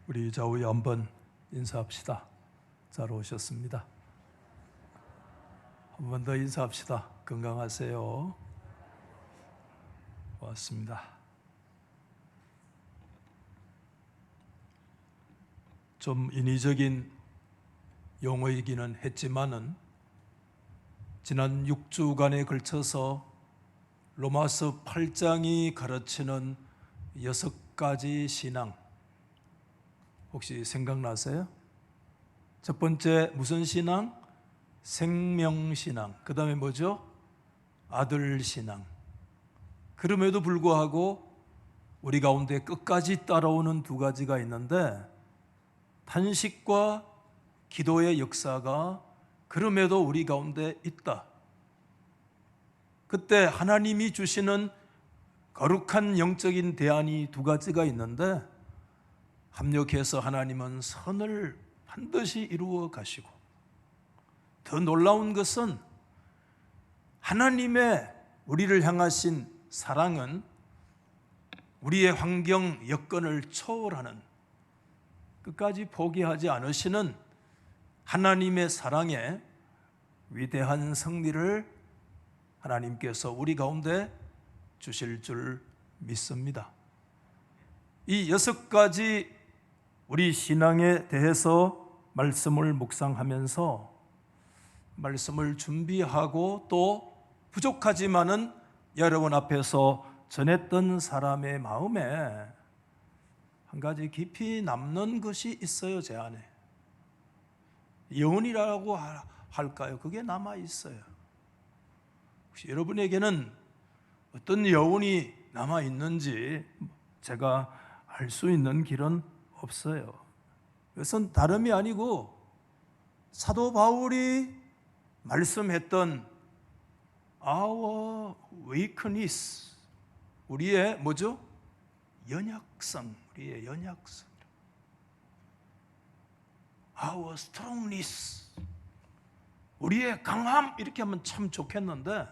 우리 좌우에 한번 인사합시다. 잘 오셨습니다. 한 번 더 인사합시다. 건강하세요. 고맙습니다. 좀 인위적인 용어이기는 했지만은 지난 6주간에 걸쳐서 로마서 8장이 가르치는 6가지 신앙 혹시 생각나세요? 첫 번째 무슨 신앙? 생명신앙. 그 다음에 뭐죠? 아들신앙. 그럼에도 불구하고 우리 가운데 끝까지 따라오는 두 가지가 있는데 탄식과 기도의 역사가 그럼에도 우리 가운데 있다. 그때 하나님이 주시는 거룩한 영적인 대안이 두 가지가 있는데 합력해서 하나님은 선을 반드시 이루어 가시고 더 놀라운 것은 하나님의 우리를 향하신 사랑은 우리의 환경 여건을 초월하는 끝까지 포기하지 않으시는 하나님의 사랑의 위대한 승리를 하나님께서 우리 가운데 주실 줄 믿습니다. 이 6가지 우리 신앙에 대해서 말씀을 묵상하면서 말씀을 준비하고 또 부족하지만은 여러분 앞에서 전했던 사람의 마음에 한 가지 깊이 남는 것이 있어요. 제 안에 여운이라고 할까요? 그게 남아 있어요. 혹시 여러분에게는 어떤 여운이 남아 있는지 제가 알 수 있는 길은 없어요. 그것은 다름이 아니고 사도 바울이 말씀했던 our weakness, 우리의 뭐죠? 연약성, 우리의 연약성. our strongness, 우리의 강함, 이렇게 하면 참 좋겠는데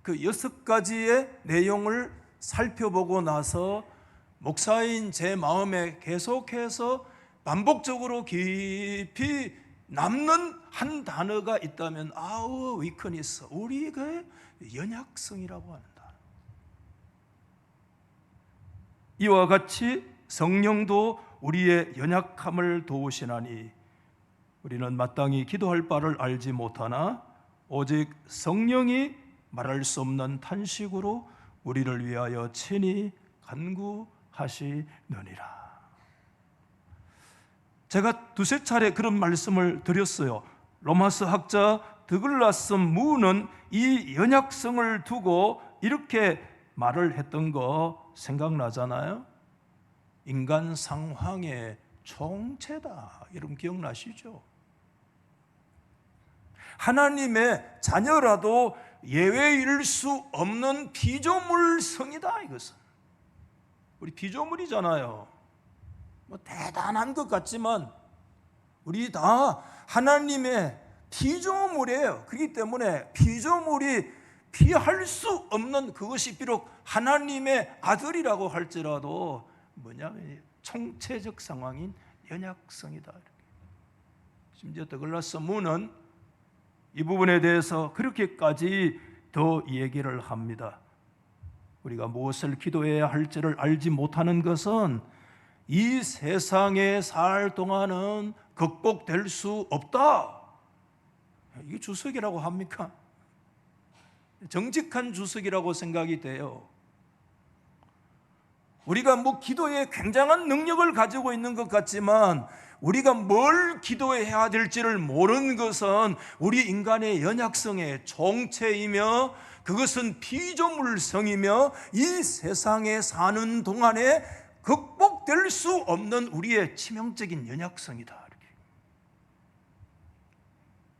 그 6가지의 내용을 살펴보고 나서 목사인 제 마음에 계속해서 반복적으로 깊이 남는 한 단어가 있다면 our weakness, 우리의 연약성이라고 한다. 이와 같이 성령도 우리의 연약함을 도우시나니 우리는 마땅히 기도할 바를 알지 못하나 오직 성령이 말할 수 없는 탄식으로 우리를 위하여 친히 간구하시느니라. 제가 두세 차례 그런 말씀을 드렸어요. 로마서 학자 드글라스 무는 이 연약성을 두고 이렇게 말을 했던 거 생각나잖아요. 인간 상황의 총체다. 여러분 기억나시죠? 하나님의 자녀라도 예외일 수 없는 피조물성이다. 이것은 우리 피조물이잖아요. 뭐 대단한 것 같지만 우리 다 하나님의 피조물이에요. 그렇기 때문에 피조물이 피할 수 없는 그것이 비록 하나님의 아들이라고 할지라도 총체적 상황인 연약성이다. 심지어 더글라스 문은 이 부분에 대해서 그렇게까지 더 얘기를 합니다. 우리가 무엇을 기도해야 할지를 알지 못하는 것은 이 세상에 살 동안은 극복될 수 없다. 이게 주석이라고 합니까? 정직한 주석이라고 생각이 돼요. 우리가 뭐 기도에 굉장한 능력을 가지고 있는 것 같지만 우리가 뭘 기도해야 될지를 모르는 것은 우리 인간의 연약성의 총체이며 그것은 피조물성이며 이 세상에 사는 동안에 극복될 수 없는 우리의 치명적인 연약성이다.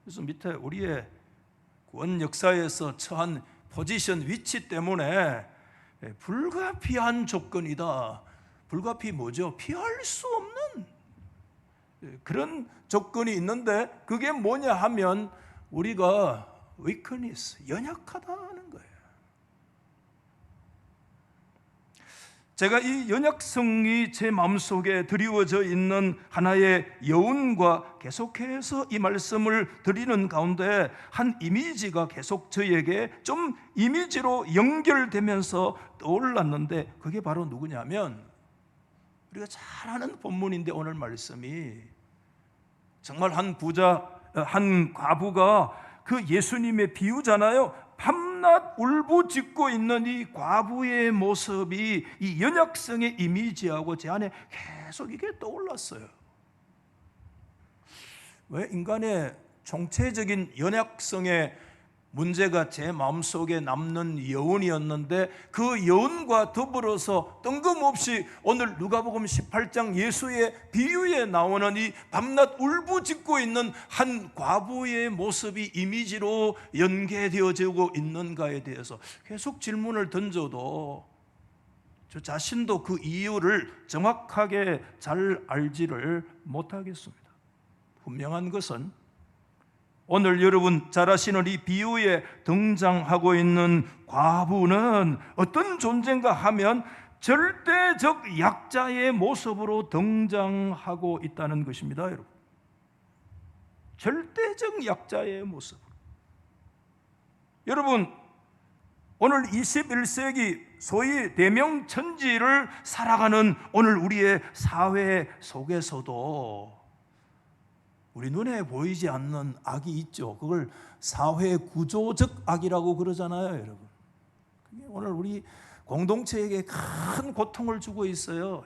그래서 밑에 우리의 구원 역사에서 처한 포지션, 위치 때문에 불가피한 조건이다. 불가피 뭐죠? 피할 수 없는 그런 조건이 있는데 그게 뭐냐 하면 우리가 weakness, 연약하다는 거예요. 제가 이 연약성이 제 마음속에 드리워져 있는 하나의 여운과 계속해서 이 말씀을 드리는 가운데 한 이미지가 계속 저에게 좀 이미지로 연결되면서 떠올랐는데, 그게 바로 누구냐면 우리가 잘 아는 본문인데, 오늘 말씀이 정말 한 과부가 그 예수님의 비유잖아요. 밤낮 울부짖고 있는 이 과부의 모습이 이 연약성의 이미지하고 제 안에 계속 이게 떠올랐어요. 왜 인간의 총체적인 연약성의 문제가 제 마음속에 남는 여운이었는데, 그 여운과 더불어서 뜬금없이 오늘 누가복음 18장 예수의 비유에 나오는 이 밤낮 울부짖고 있는 한 과부의 모습이 이미지로 연계되어지고 있는가에 대해서 계속 질문을 던져도 저 자신도 그 이유를 정확하게 잘 알지를 못하겠습니다. 분명한 것은 오늘 여러분 잘 아시는 이 비유에 등장하고 있는 과부는 어떤 존재인가 하면 절대적 약자의 모습으로 등장하고 있다는 것입니다, 여러분. 절대적 약자의 모습. 여러분, 오늘 21세기 소위 대명천지를 살아가는 오늘 우리의 사회 속에서도 우리 눈에 보이지 않는 악이 있죠. 그걸 사회 구조적 악이라고 그러잖아요, 여러분. 그게 오늘 우리 공동체에게 큰 고통을 주고 있어요.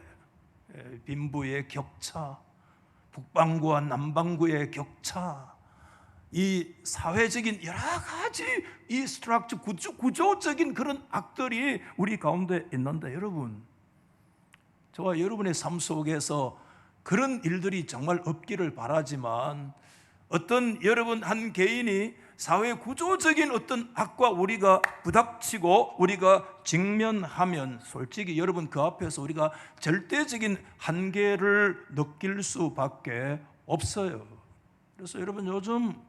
빈부의 격차, 북방구와 남방구의 격차, 이 사회적인 여러 가지 이 스트럭처 구조적인 그런 악들이 우리 가운데 있는데, 여러분, 저와 여러분의 삶 속에서 그런 일들이 정말 없기를 바라지만, 어떤 여러분 한 개인이 사회 구조적인 어떤 악과 우리가 부닥치고 우리가 직면하면 솔직히 여러분 그 앞에서 우리가 절대적인 한계를 느낄 수밖에 없어요. 그래서 여러분, 요즘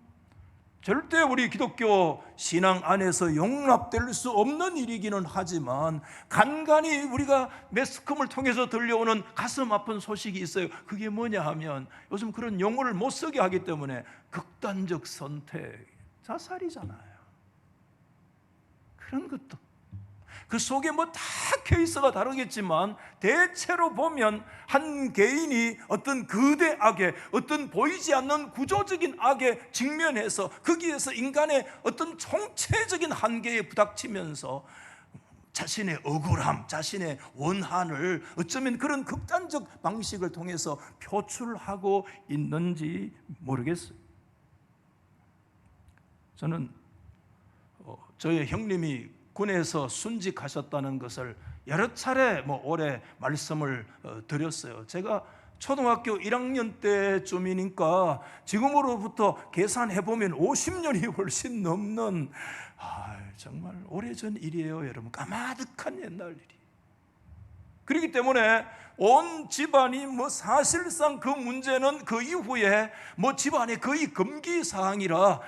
절대 우리 기독교 신앙 안에서 용납될 수 없는 일이기는 하지만 간간히 우리가 매스컴을 통해서 들려오는 가슴 아픈 소식이 있어요. 그게 뭐냐 하면 요즘 그런 용어를 못 쓰게 하기 때문에 극단적 선택, 자살이잖아요. 그런 것도 그 속에 뭐 다 케이스가 다르겠지만 대체로 보면 한 개인이 어떤 거대 악에, 어떤 보이지 않는 구조적인 악에 직면해서 거기에서 인간의 어떤 총체적인 한계에 부닥치면서 자신의 억울함, 자신의 원한을 어쩌면 그런 극단적 방식을 통해서 표출하고 있는지 모르겠어요. 저는 저의 형님이 군에서 순직하셨다는 것을 여러 차례 올해 말씀을 드렸어요. 제가 초등학교 1학년 때쯤이니까 지금으로부터 계산해보면 50년이 훨씬 넘는 정말 오래전 일이에요, 여러분. 까마득한 옛날 일이. 그렇기 때문에 온 집안이 사실상 그 문제는 그 이후에 집안의 거의 금기사항이라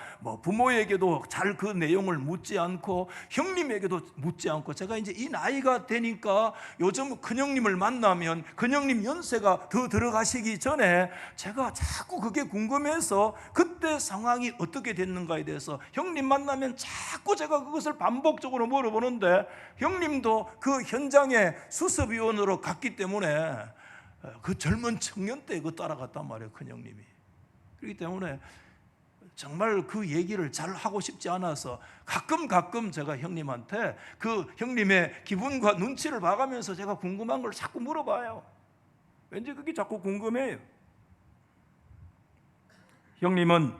부모에게도 잘 그 내용을 묻지 않고 형님에게도 묻지 않고, 제가 이제 이 나이가 되니까 요즘 큰형님을 만나면 큰형님 연세가 더 들어가시기 전에 제가 자꾸 그게 궁금해서 그때 상황이 어떻게 됐는가에 대해서 형님 만나면 자꾸 제가 그것을 반복적으로 물어보는데, 형님도 그 현장에 수습위원으로 갔기 때문에 그 젊은 청년 때 그거 따라갔단 말이에요, 큰형님이. 그렇기 때문에 정말 그 얘기를 잘 하고 싶지 않아서 가끔 제가 형님한테 그 형님의 기분과 눈치를 봐가면서 제가 궁금한 걸 자꾸 물어봐요. 왠지 그게 자꾸 궁금해요. 형님은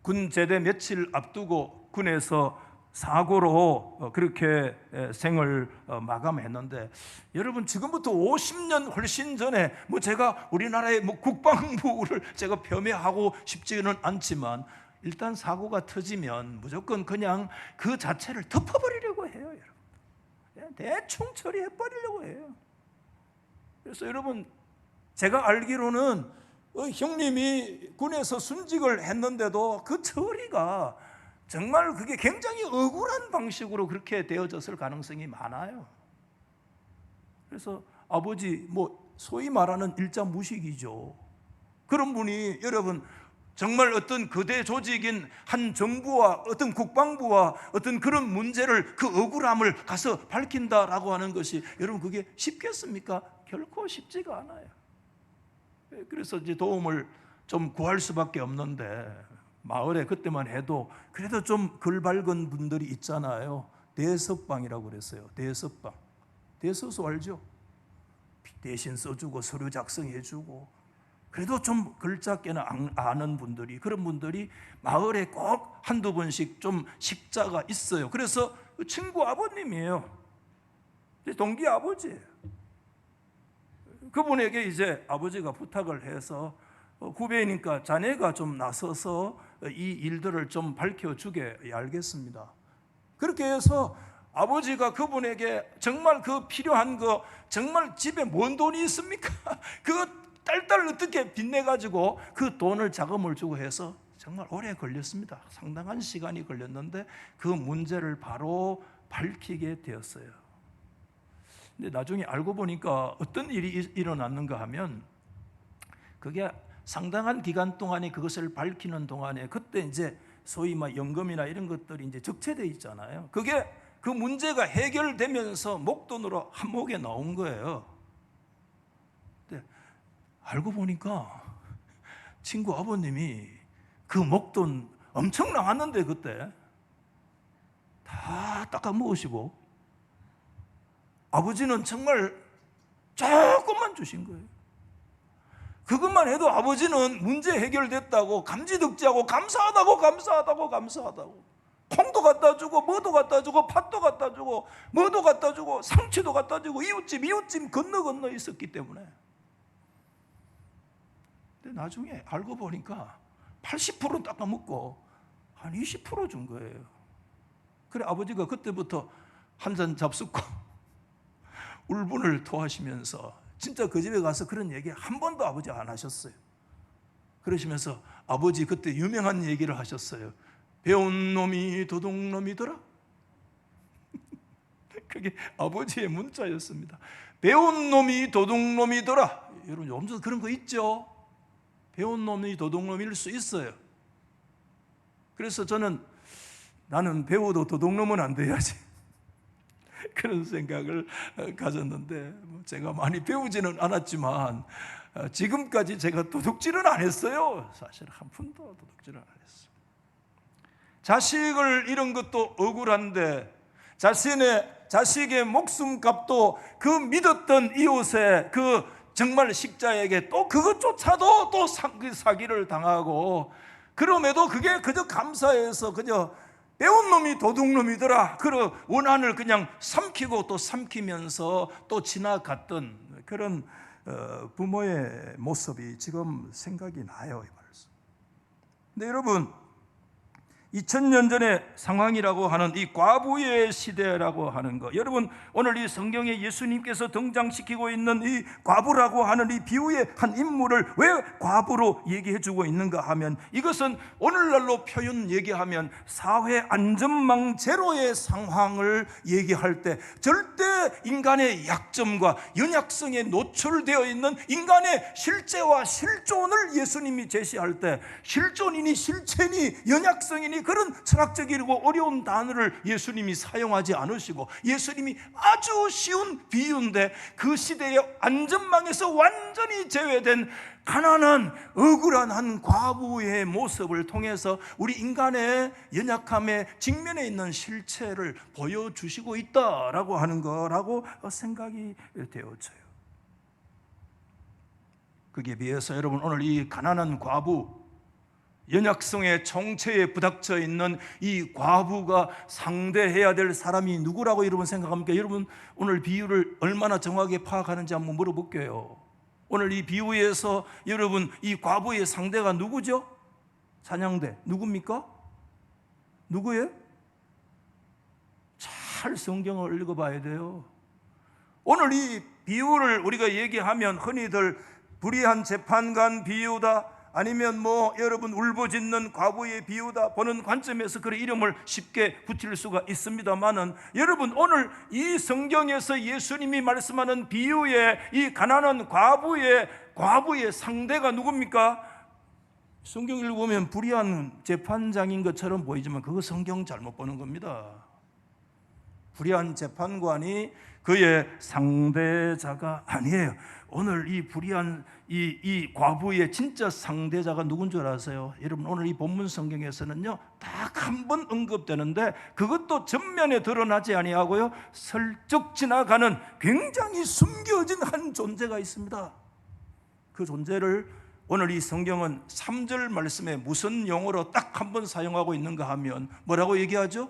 군 제대 며칠 앞두고 군에서 사고로 그렇게 생을 마감했는데, 여러분 지금부터 50년 훨씬 전에 제가 우리나라의 국방부를 제가 폄훼하고 싶지는 않지만 일단 사고가 터지면 무조건 그냥 그 자체를 덮어버리려고 해요, 여러분. 그냥 대충 처리해버리려고 해요. 그래서 여러분, 제가 알기로는 형님이 군에서 순직을 했는데도 그 처리가 정말 그게 굉장히 억울한 방식으로 그렇게 되어졌을 가능성이 많아요. 그래서 아버지 소위 말하는 일자무식이죠. 그런 분이 여러분 정말 어떤 거대 조직인 한 정부와 어떤 국방부와 어떤 그런 문제를 그 억울함을 가서 밝힌다라고 하는 것이 여러분 그게 쉽겠습니까? 결코 쉽지가 않아요. 그래서 이제 도움을 좀 구할 수밖에 없는데 마을에 그때만 해도 그래도 좀 글 밝은 분들이 있잖아요. 대서방이라고 그랬어요. 대서방. 대서소 알죠? 대신 써주고 서류 작성해주고 그래도 좀 글자께나 아는 분들이 그런 분들이 마을에 꼭 한두 번씩 좀 식자가 있어요. 그래서 그 친구 아버님이에요. 동기 아버지예요. 그분에게 이제 아버지가 부탁을 해서 후배니까 자네가 좀 나서서 이 일들을 좀 밝혀주게 알겠습니다. 그렇게 해서 아버지가 그분에게 정말 그 필요한 거 정말 집에 뭔 돈이 있습니까? 그 딸딸 어떻게 빚내가지고 그 돈을 자금을 주고 해서 정말 오래 걸렸습니다. 상당한 시간이 걸렸는데 그 문제를 바로 밝히게 되었어요. 근데 나중에 알고 보니까 어떤 일이 일어났는가 하면 그게 상당한 기간 동안에 그것을 밝히는 동안에 그때 이제 소위 막 연금이나 이런 것들이 이제 적체되어 있잖아요. 그게 그 문제가 해결되면서 목돈으로 한몫에 나온 거예요. 근데 알고 보니까 친구 아버님이 그 목돈 엄청 나왔는데 그때 다 닦아 먹으시고 아버지는 정말 조금만 주신 거예요. 그것만 해도 아버지는 문제 해결됐다고 감지덕지하고 감사하다고 콩도 갖다 주고 뭐도 갖다 주고 팥도 갖다 주고 뭐도 갖다 주고 상추도 갖다 주고 이웃집 건너 있었기 때문에. 근데 나중에 알고 보니까 80%는 닦아먹고 한 20% 준 거예요. 그래 아버지가 그때부터 한 잔 잡숫고 울분을 토하시면서 진짜 그 집에 가서 그런 얘기 한 번도 아버지 안 하셨어요. 그러시면서 아버지 그때 유명한 얘기를 하셨어요. 배운 놈이 도둑놈이더라. 그게 아버지의 문자였습니다. 배운 놈이 도둑놈이더라. 여러분 요즘 그런 거 있죠? 배운 놈이 도둑놈일 수 있어요. 그래서 나는 배워도 도둑놈은 안 돼야지 그런 생각을 가졌는데 제가 많이 배우지는 않았지만 지금까지 제가 도둑질은 안 했어요. 사실 한 푼도 도둑질은 안 했어요. 자식을 잃은 것도 억울한데 자식의 목숨값도 그 믿었던 이웃의 그 정말 식자에게 또 그것조차도 또 사기를 당하고 그럼에도 그게 그저 감사해서 그저 배운 놈이 도둑놈이더라 그 원한을 그냥 삼키고 또 삼키면서 또 지나갔던 그런 부모의 모습이 지금 생각이 나요. 이 말씀. 근데 여러분 2000년 전의 상황이라고 하는 이 과부의 시대라고 하는 거, 여러분 오늘 이 성경에 예수님께서 등장시키고 있는 이 과부라고 하는 이 비유의 한 인물을 왜 과부로 얘기해 주고 있는가 하면 이것은 오늘날로 표현 얘기하면 사회 안전망 제로의 상황을 얘기할 때 절대 인간의 약점과 연약성에 노출되어 있는 인간의 실제와 실존을 예수님이 제시할 때 실존이니 실체니 연약성이니 그런 철학적이고 어려운 단어를 예수님이 사용하지 않으시고 예수님이 아주 쉬운 비유인데 그 시대의 안전망에서 완전히 제외된 가난한 억울한 한 과부의 모습을 통해서 우리 인간의 연약함에 직면해 있는 실체를 보여주시고 있다라고 하는 거라고 생각이 되어져요. 거기에 비해서 여러분 오늘 이 가난한 과부 연약성의 정체에 부닥쳐 있는 이 과부가 상대해야 될 사람이 누구라고 여러분 생각합니까? 여러분 오늘 비유를 얼마나 정확하게 파악하는지 한번 물어볼게요. 오늘 이 비유에서 여러분 이 과부의 상대가 누구죠? 사냥대 누굽니까? 누구예요? 잘 성경을 읽어봐야 돼요. 오늘 이 비유를 우리가 얘기하면 흔히들 불의한 재판관 비유다, 아니면 여러분 울부짖는 과부의 비유다 보는 관점에서 그 이름을 쉽게 붙일 수가 있습니다만은, 여러분 오늘 이 성경에서 예수님이 말씀하는 비유의 이 가난한 과부의 상대가 누굽니까? 성경 읽으면 불의한 재판장인 것처럼 보이지만 그거 성경 잘못 보는 겁니다. 불의한 재판관이 그의 상대자가 아니에요. 오늘 이 불의한 이 과부의 진짜 상대자가 누군 줄 아세요? 여러분 오늘 이 본문 성경에서는요 딱 한 번 언급되는데 그것도 전면에 드러나지 아니하고요 슬쩍 지나가는 굉장히 숨겨진 한 존재가 있습니다. 그 존재를 오늘 이 성경은 3절 말씀에 무슨 용어로 딱 한 번 사용하고 있는가 하면 뭐라고 얘기하죠?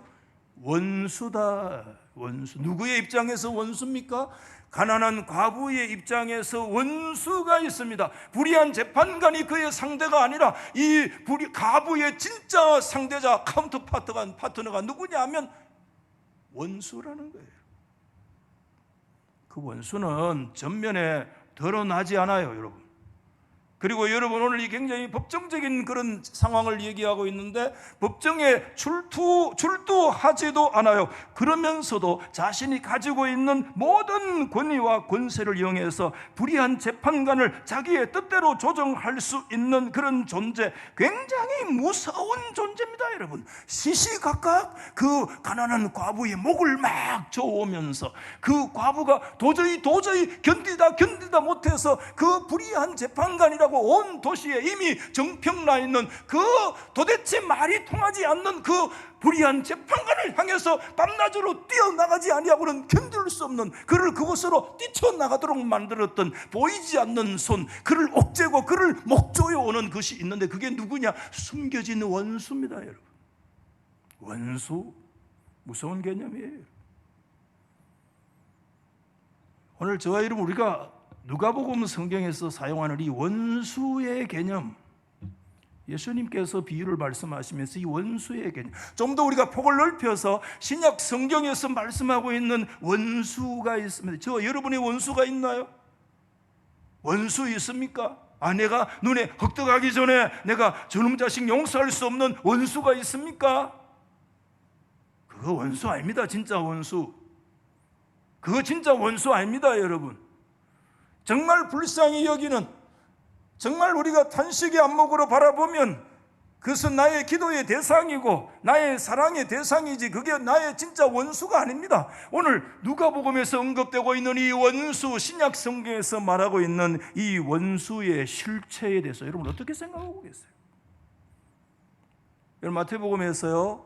원수다. 원수. 누구의 입장에서 원수입니까? 가난한 과부의 입장에서 원수가 있습니다. 불의한 재판관이 그의 상대가 아니라 이 과부의 진짜 상대자, 파트너가 누구냐 하면 원수라는 거예요. 그 원수는 전면에 드러나지 않아요, 여러분. 그리고 여러분 오늘 이 굉장히 법정적인 그런 상황을 얘기하고 있는데 법정에 출두하지도 않아요. 그러면서도 자신이 가지고 있는 모든 권위와 권세를 이용해서 불의한 재판관을 자기의 뜻대로 조정할 수 있는 그런 존재, 굉장히 무서운 존재입니다. 여러분 시시각각 그 가난한 과부의 목을 막 조으면서 그 과부가 도저히 견디다 못해서 그 불의한 재판관이라고 온 도시에 이미 정평나 있는 그 도대체 말이 통하지 않는 그 불의한 재판관을 향해서 밤낮으로 뛰어나가지 아니하고는 견딜 수 없는, 그를 그곳으로 뛰쳐나가도록 만들었던 보이지 않는 손, 그를 옥죄고 그를 목조여 오는 것이 있는데 그게 누구냐? 숨겨진 원수입니다. 여러분 원수, 무서운 개념이에요. 오늘 저와 여러분 우리가 누가복음 성경에서 사용하는 이 원수의 개념, 예수님께서 비유를 말씀하시면서 이 원수의 개념 좀 더 우리가 폭을 넓혀서 신약 성경에서 말씀하고 있는 원수가 있습니다. 저 여러분의 원수가 있나요? 원수 있습니까? 내가 눈에 흑떡하기 전에 내가 저놈 자식 용서할 수 없는 원수가 있습니까? 그거 원수 아닙니다. 진짜 원수. 그거 진짜 원수 아닙니다. 여러분 정말 불쌍히 여기는, 정말 우리가 탄식의 안목으로 바라보면 그것은 나의 기도의 대상이고 나의 사랑의 대상이지 그게 나의 진짜 원수가 아닙니다. 오늘 누가복음에서 언급되고 있는 이 원수, 신약 성경에서 말하고 있는 이 원수의 실체에 대해서 여러분 어떻게 생각하고 계세요? 여러분 마태복음에서요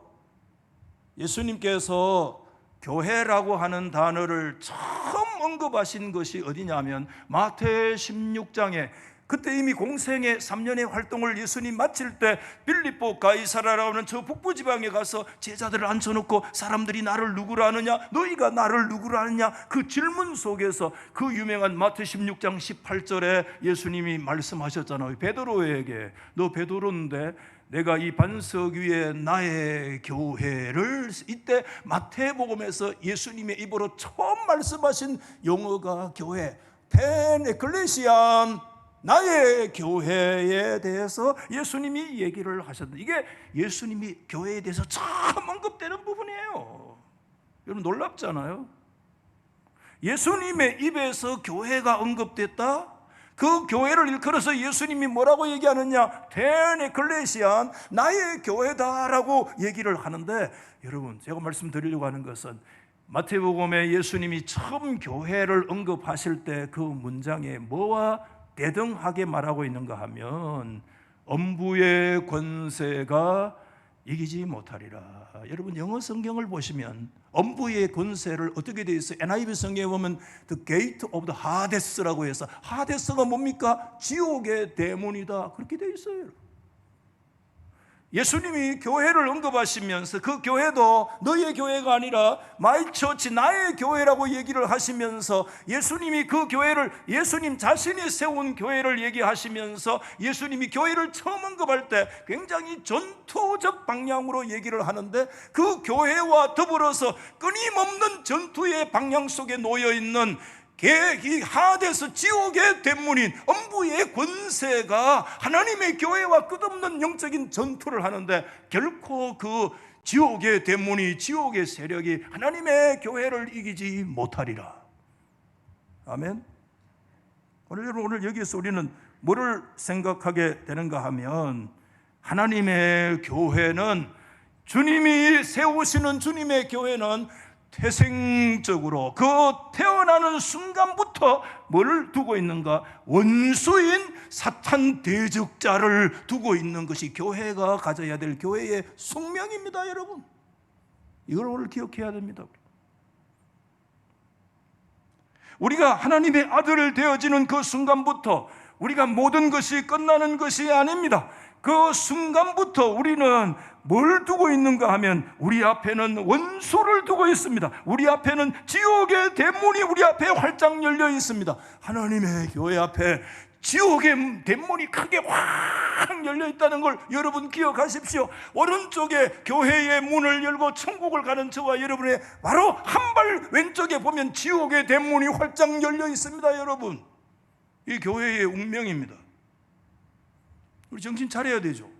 예수님께서 교회라고 하는 단어를 처음 언급하신 것이 어디냐면 마태 16장에, 그때 이미 공생의 3년의 활동을 예수님 마칠 때 빌립보 가이사라라고 하는 저 북부지방에 가서 제자들을 앉혀놓고 사람들이 나를 누구라 하느냐, 너희가 나를 누구라 하느냐, 그 질문 속에서 그 유명한 마태 16장 18절에 예수님이 말씀하셨잖아요. 베드로에게, 너 베드로인데 내가 이 반석 위에 나의 교회를, 이때 마태복음에서 예수님의 입으로 처음 말씀하신 용어가 교회, 펜 에클레시안, 나의 교회에 대해서 예수님이 얘기를 하셨는데 이게 예수님이 교회에 대해서 처음 언급되는 부분이에요. 여러분 놀랍잖아요. 예수님의 입에서 교회가 언급됐다? 그 교회를 일컬어서 예수님이 뭐라고 얘기하느냐? 텐 에클레시안, 나의 교회다라고 얘기를 하는데, 여러분 제가 말씀드리려고 하는 것은 마태복음에 예수님이 처음 교회를 언급하실 때 그 문장에 뭐와 대등하게 말하고 있는가 하면 엄부의 권세가 이기지 못하리라. 여러분 영어 성경을 보시면 엄부의 권세를 어떻게 되어 있어요? NIV 성경에 보면 The Gate of the Hades라고 해서, 하데스가 뭡니까? 지옥의 대문이다, 그렇게 되어 있어요. 예수님이 교회를 언급하시면서 그 교회도 너의 교회가 아니라 마이 처치, 나의 교회라고 얘기를 하시면서 예수님이 그 교회를, 예수님 자신이 세운 교회를 얘기하시면서 예수님이 교회를 처음 언급할 때 굉장히 전투적 방향으로 얘기를 하는데, 그 교회와 더불어서 끊임없는 전투의 방향 속에 놓여있는 이 하데스 지옥의 대문인 음부의 권세가 하나님의 교회와 끝없는 영적인 전투를 하는데 결코 그 지옥의 대문이, 지옥의 세력이 하나님의 교회를 이기지 못하리라. 아멘. 오늘 여기에서 우리는 뭐를 생각하게 되는가 하면, 하나님의 교회는, 주님이 세우시는 주님의 교회는 태생적으로 그 태어나는 순간부터 뭘 두고 있는가? 원수인 사탄 대적자를 두고 있는 것이 교회가 가져야 될 교회의 숙명입니다. 여러분, 이걸 오늘 기억해야 됩니다. 우리가 하나님의 아들 되어지는 그 순간부터 우리가 모든 것이 끝나는 것이 아닙니다. 그 순간부터 우리는 뭘 두고 있는가 하면, 우리 앞에는 원수를 두고 있습니다. 우리 앞에는 지옥의 대문이 우리 앞에 활짝 열려 있습니다. 하나님의 교회 앞에 지옥의 대문이 크게 확 열려 있다는 걸 여러분 기억하십시오. 오른쪽에 교회의 문을 열고 천국을 가는 저와 여러분의 바로 한 발 왼쪽에 보면 지옥의 대문이 활짝 열려 있습니다. 여러분, 이 교회의 운명입니다. 우리 정신 차려야 되죠.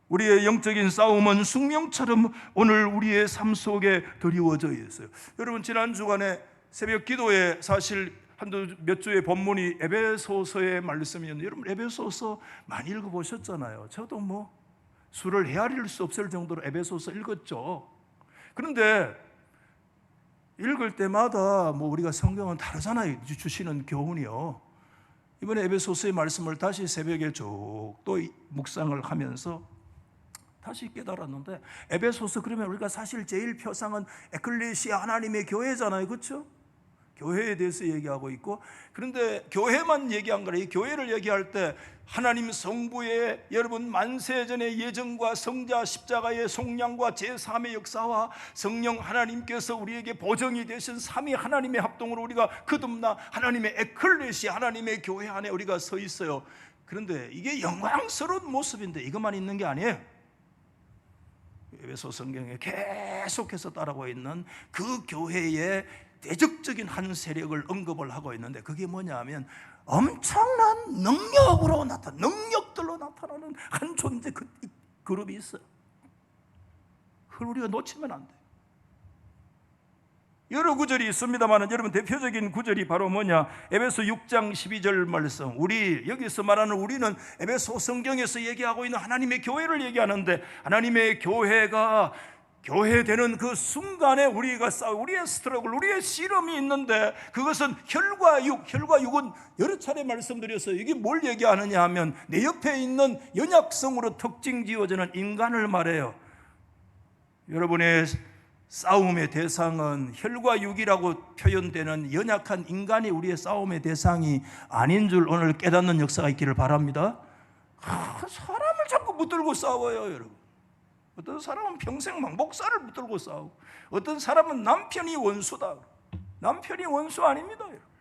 우리의 영적인 싸움은 숙명처럼 오늘 우리의 삶 속에 드리워져 있어요. 여러분, 지난 주간에 새벽 기도에 사실 한두 몇 주의 본문이 에베소서의 말씀이었는데, 여러분 에베소서 많이 읽어보셨잖아요. 저도 뭐 수를 헤아릴 수 없을 정도로 에베소서 읽었죠. 그런데 읽을 때마다 뭐 우리가 성경은 다르잖아요. 주시는 교훈이요. 이번에 에베소서의 말씀을 다시 새벽에 쭉 또 묵상을 하면서 다시 깨달았는데, 에베소서 그러면 우리가 사실 제일 표상은 에클레시아, 하나님의 교회잖아요. 그렇죠? 교회에 대해서 얘기하고 있고, 그런데 교회만 얘기한 거라. 이 교회를 얘기할 때 하나님 성부의 여러분 만세전의 예정과 성자 십자가의 속량과 제3의 역사와 성령 하나님께서 우리에게 보정이 되신 삼위 하나님의 합동으로 우리가 거듭나 하나님의 에클레시아, 하나님의 교회 안에 우리가 서 있어요. 그런데 이게 영광스러운 모습인데 이것만 있는 게 아니에요. 에베소 성경에 계속해서 따라오고 있는 그 교회의 대적적인 한 세력을 언급을 하고 있는데, 그게 뭐냐 하면 엄청난 능력들로 나타나는 한 존재, 그룹이 있어요. 그걸 우리가 놓치면 안 돼. 여러 구절이 있습니다만 여러분, 대표적인 구절이 바로 뭐냐? 에베소 6장 12절 말씀. 우리 여기서 말하는 우리는 에베소 성경에서 얘기하고 있는 하나님의 교회를 얘기하는데, 하나님의 교회가 교회되는 그 순간에 우리가 우리의 스트러글, 우리의 씨름이 있는데, 그것은 혈과 육은 여러 차례 말씀드렸어요. 이게 뭘 얘기하느냐 하면, 내 옆에 있는 연약성으로 특징 지어지는 인간을 말해요. 여러분의 싸움의 대상은 혈과 육이라고 표현되는 연약한 인간이 우리의 싸움의 대상이 아닌 줄 오늘 깨닫는 역사가 있기를 바랍니다. 사람을 자꾸 붙들고 싸워요, 여러분. 어떤 사람은 평생 막 목사를 붙들고 싸우고, 어떤 사람은 남편이 원수다. 남편이 원수 아닙니다, 여러분.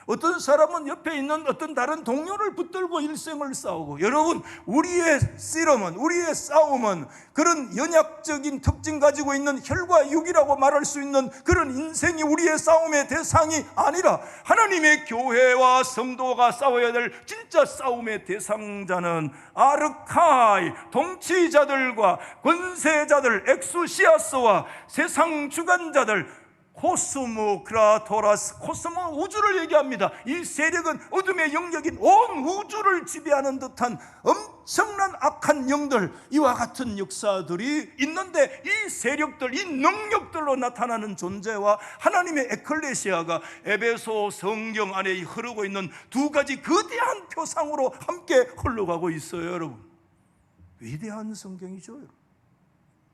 어떤 사람은 옆에 있는 어떤 다른 동료를 붙들고 일생을 싸우고, 여러분, 우리의 씨름은, 우리의 싸움은 그런 연약적인 특징 가지고 있는 혈과 육이라고 말할 수 있는 그런 인생이 우리의 싸움의 대상이 아니라, 하나님의 교회와 성도가 싸워야 될 진짜 싸움의 대상자는 아르카이, 통치자들과 권세자들, 엑수시아스와 세상 주관자들, 코스모크라토라스, 코스모 우주를 얘기합니다. 이 세력은 어둠의 영역인 온 우주를 지배하는 듯한 엄청난 악한 영들, 이와 같은 역사들이 있는데, 이 세력들, 이 능력들로 나타나는 존재와 하나님의 에클레시아가 에베소 성경 안에 흐르고 있는 두 가지 거대한 표상으로 함께 흘러가고 있어요. 여러분, 위대한 성경이죠. 여러분,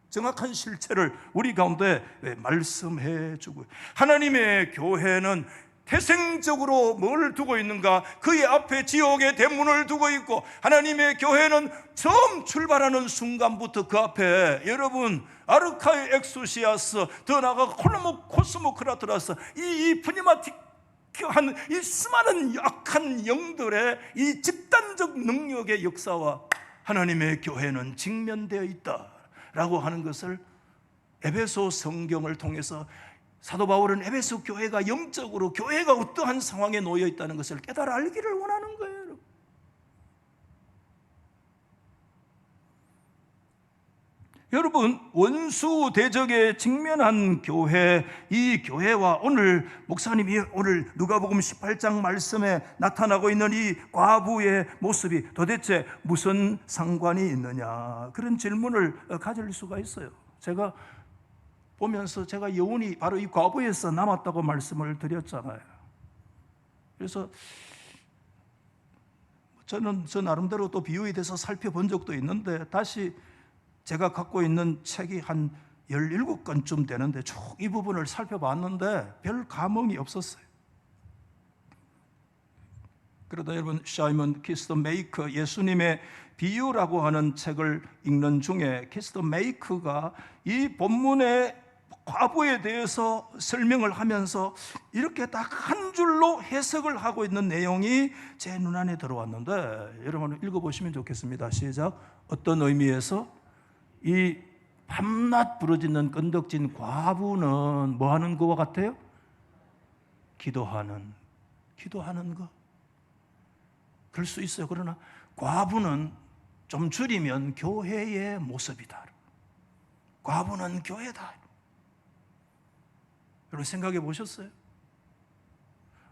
정확한 실체를 우리 가운데 말씀해 주고, 하나님의 교회는 태생적으로 뭘 두고 있는가? 그의 앞에 지옥의 대문을 두고 있고, 하나님의 교회는 처음 출발하는 순간부터 그 앞에 여러분 아르카이 엑수시아스, 더 나아가 코스모크라토라스, 이 푸니마틱한 이 수많은 악한 영들의 이 집단적 능력의 역사와 하나님의 교회는 직면되어 있다 라고 하는 것을 에베소 성경을 통해서 사도 바울은 에베소 교회가 영적으로 교회가 어떠한 상황에 놓여 있다는 것을 깨달아 알기를 원하는 거예요. 여러분, 원수 대적에 직면한 교회, 이 교회와 오늘 목사님이 오늘 누가복음 18장 말씀에 나타나고 있는 이 과부의 모습이 도대체 무슨 상관이 있느냐, 그런 질문을 가질 수가 있어요. 제가 보면서 제가 여운이 바로 이 과부에서 남았다고 말씀을 드렸잖아요. 그래서 저는 저 나름대로 또 비유에 대해서 살펴본 적도 있는데, 다시 제가 갖고 있는 책이 한 17권쯤 되는데 쭉 이 부분을 살펴봤는데 별 감흥이 없었어요. 그러다 여러분, 사이먼 키스터 메이커 예수님의 비유라고 하는 책을 읽는 중에 키스터 메이커가 이 본문의 과부에 대해서 설명을 하면서 이렇게 딱 한 줄로 해석을 하고 있는 내용이 제 눈안에 들어왔는데, 여러분 읽어보시면 좋겠습니다. 시작. 어떤 의미에서 이 밤낮 부르짖는 끈덕진 과부는 뭐 하는 것과 같아요? 기도하는 것. 그럴 수 있어요. 그러나 과부는 좀 줄이면 교회의 모습이다. 과부는 교회다. 여러분 생각해 보셨어요?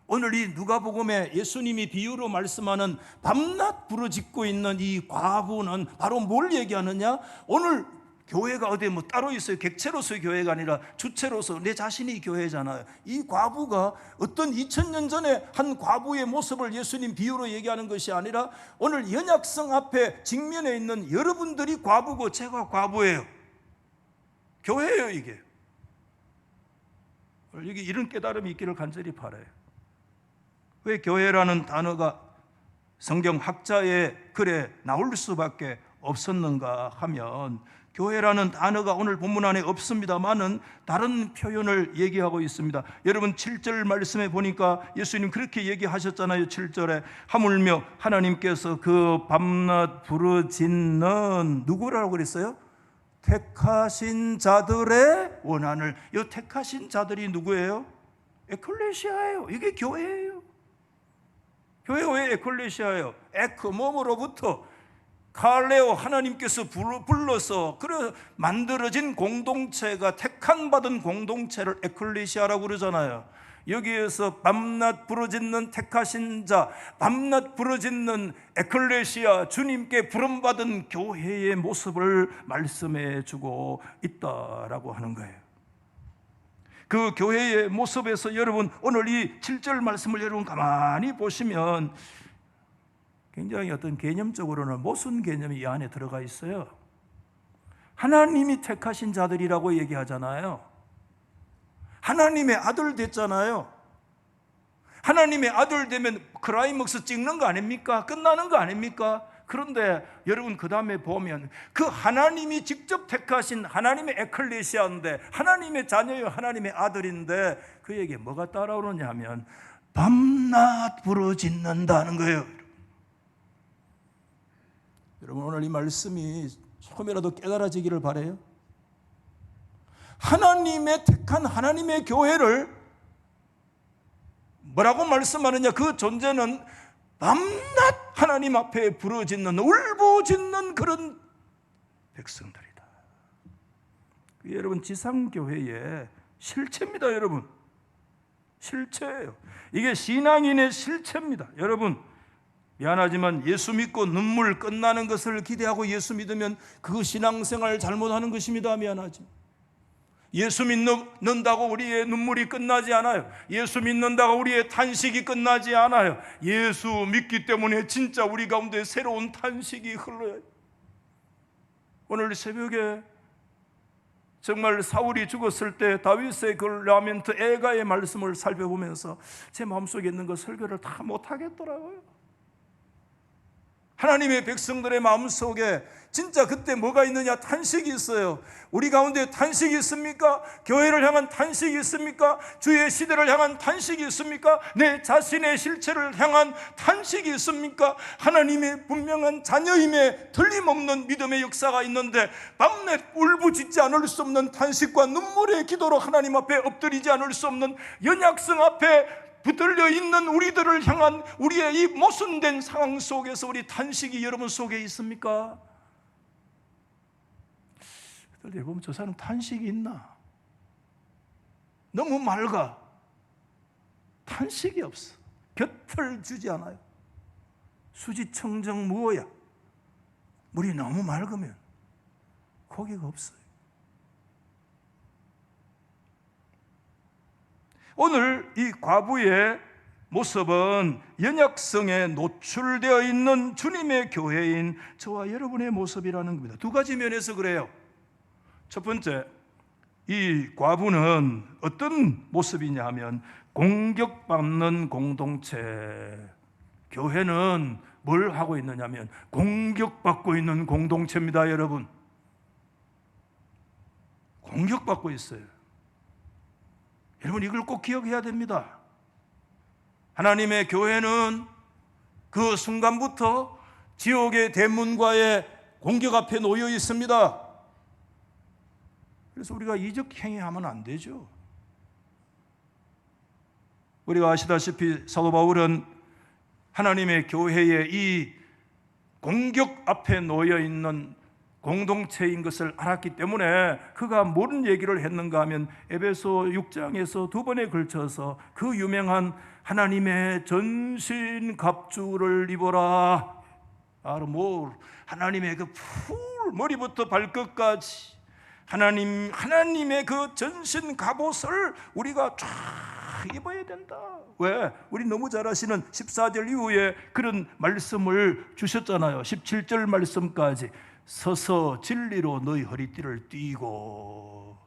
오늘 이 누가복음에 예수님이 비유로 말씀하는 밤낮 부르짖고 있는 이 과부는 바로 뭘 얘기하느냐? 오늘 교회가 어디 뭐 따로 있어요. 객체로서의 교회가 아니라 주체로서 내 자신이 교회잖아요. 이 과부가 어떤 2000년 전에 한 과부의 모습을 예수님 비유로 얘기하는 것이 아니라 오늘 연약성 앞에 직면해 있는 여러분들이 과부고 제가 과부예요. 교회예요, 이게. 여기 이런 깨달음이 있기를 간절히 바라요. 왜 교회라는 단어가 성경학자의 글에 나올 수밖에 없었는가 하면, 교회라는 단어가 오늘 본문 안에 없습니다만은 다른 표현을 얘기하고 있습니다. 여러분 7절 말씀에 보니까 예수님 그렇게 얘기하셨잖아요. 7절에 하물며 하나님께서 그 밤낮 부르짖는 누구라고 그랬어요? 택하신 자들의 원한을. 이 택하신 자들이 누구예요? 에클레시아예요. 이게 교회예요. 교회가 왜 에클레시아예요? 에크 몸으로부터 칼레오 하나님께서 불러서 그래 만들어진 공동체가 택한 받은 공동체를 에클레시아라고 그러잖아요. 여기에서 밤낮 부르짖는 택하신 자, 밤낮 부르짖는 에클레시아, 주님께 부름받은 교회의 모습을 말씀해 주고 있다라고 하는 거예요. 그 교회의 모습에서 여러분 오늘 이 7절 말씀을 여러분 가만히 보시면 굉장히 어떤 개념적으로는 모순 개념이 이 안에 들어가 있어요. 하나님이 택하신 자들이라고 얘기하잖아요. 하나님의 아들 됐잖아요. 하나님의 아들 되면 클라이맥스 찍는 거 아닙니까? 끝나는 거 아닙니까? 그런데 여러분 그 다음에 보면 그 하나님이 직접 택하신 하나님의 에클레시아인데, 하나님의 자녀요, 하나님의 아들인데 그에게 뭐가 따라오느냐 하면 밤낮 부르짖는다는 거예요. 여러분 오늘 이 말씀이 조금이라도 깨달아지기를 바라요. 하나님의 택한 하나님의 교회를 뭐라고 말씀하느냐? 그 존재는 밤낮 하나님 앞에 부르짖는, 울부짖는 그런 백성들이다. 여러분 지상교회의 실체입니다. 여러분 실체예요. 이게 신앙인의 실체입니다. 여러분 미안하지만 예수 믿고 눈물 끝나는 것을 기대하고 예수 믿으면 그 신앙생활 잘못하는 것입니다. 미안하지만 예수 믿는다고 우리의 눈물이 끝나지 않아요. 예수 믿는다고 우리의 탄식이 끝나지 않아요. 예수 믿기 때문에 진짜 우리 가운데 새로운 탄식이 흘러요. 오늘 새벽에 정말 사울이 죽었을 때 다윗의 그 라멘트 애가의 말씀을 살펴보면서 제 마음속에 있는 그 설교를 다 못하겠더라고요. 하나님의 백성들의 마음속에 진짜 그때 뭐가 있느냐? 탄식이 있어요. 우리 가운데 탄식이 있습니까? 교회를 향한 탄식이 있습니까? 주의 시대를 향한 탄식이 있습니까? 내 자신의 실체를 향한 탄식이 있습니까? 하나님의 분명한 자녀임에 틀림없는 믿음의 역사가 있는데 밤낮 울부짖지 않을 수 없는 탄식과 눈물의 기도로 하나님 앞에 엎드리지 않을 수 없는 연약성 앞에 붙들려 있는 우리들을 향한 우리의 이 모순된 상황 속에서 우리 탄식이 여러분 속에 있습니까? 그들 보면 저 사람 탄식이 있나? 너무 맑아. 탄식이 없어. 곁을 주지 않아요. 수지청정 무어야. 물이 너무 맑으면 고기가 없어요. 오늘 이 과부의 모습은 연약성에 노출되어 있는 주님의 교회인 저와 여러분의 모습이라는 겁니다. 두 가지 면에서 그래요. 첫 번째, 이 과부는 어떤 모습이냐 하면 공격받는 공동체. 교회는 뭘 하고 있느냐 하면 공격받고 있는 공동체입니다, 여러분. 공격받고 있어요. 여러분, 이걸 꼭 기억해야 됩니다. 하나님의 교회는 그 순간부터 지옥의 대문과의 공격 앞에 놓여 있습니다. 그래서 우리가 이적 행위하면 안 되죠. 우리가 아시다시피 사도 바울은 하나님의 교회의 이 공격 앞에 놓여 있는 공동체인 것을 알았기 때문에 그가 무슨 얘기를 했는가 하면 에베소 6장에서 두 번에 걸쳐서 그 유명한 하나님의 전신갑주를 입어라. 하나님의 그 풀 머리부터 발끝까지 하나님의 그 전신 갑옷을 우리가 쫙 입어야 된다. 왜? 우리 너무 잘 아시는 14절 이후에 그런 말씀을 주셨잖아요. 17절 말씀까지. 서서 진리로 너희 허리띠를 띠고